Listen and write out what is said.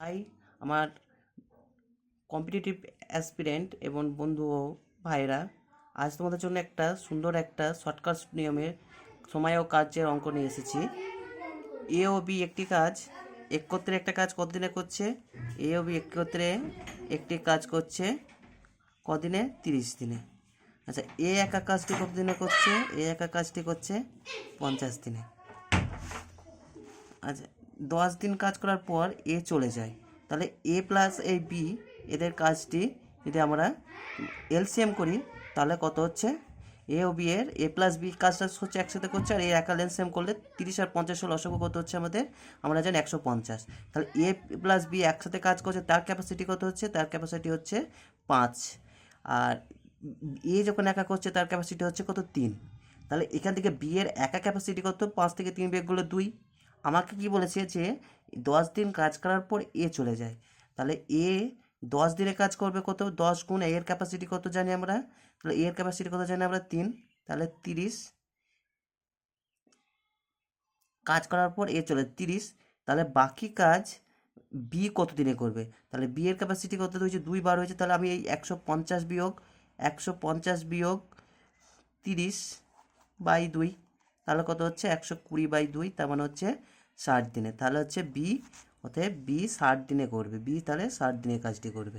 তাই আমার competitive aspirant এবং বন্ধু ও ভাইরা, আজ তোমাদের জন্য একটা সুন্দর একটা শর্টকাট নিয়মের সময় ও কাজের অঙ্ক নিয়ে এসেছি। এ ও বি একটি কাজ একত্রে একটা কাজ কতদিনে করছে? এ ও বি একত্রে একটি কাজ করছে কদিনে? 30 দিনে। আচ্ছা, এ একা কাজটি কতদিনে করছে? এ একা কাজটি করছে 50 দিনে। আচ্ছা, 10 দিন কাজ করার পর এ চলে যায়, তাহলে এ প্লাস এই বি এদের কাজটি যদি আমরা এলসিএম করি তাহলে কত হচ্ছে? এ ও বি এর এ প্লাস বি কাজটা হচ্ছে একসাথে করছে, আর এ একা এলসিএম করলে 30 আর 50 লসাগু কত হচ্ছে আমাদের? আমরা জানি 150। তাহলে এ প্লাস বি একসাথে কাজ করছে, তার ক্যাপাসিটি কত হচ্ছে? তার ক্যাপাসিটি হচ্ছে 5। আর এ যখন একা করছে তার ক্যাপাসিটি হচ্ছে কত? 3। তাহলে এখান থেকে বি এর একা ক্যাপাসিটি কত? 5 থেকে 3 বিয়োগ করলে 2। আমাকে কি বলেছে যে 10 দিন কাজ করার পর এ চলে যায়, তাহলে এ 10 দিনে কাজ করবে কত? 10 গুণ এর ক্যাপাসিটি কত জানি আমরা? তাহলে এর ক্যাপাসিটি কত জানি আমরা? 3। তাহলে 30 কাজ করার পর এ চলে 30। তাহলে বাকি কাজ বি কত দিনে করবে? তাহলে বি এর ক্যাপাসিটি কত হয়েছে? 2 বার হয়েছে। তাহলে আমি এই 150 বিয়োগ 30/2, তাহলে কত হচ্ছে? 120/2, তার মানে হচ্ছে 60 দিনে। তাহলে হচ্ছে বি, অতএব বি 60 দিনে করবে। বি তাহলে 60 দিনে কাজটি করবে।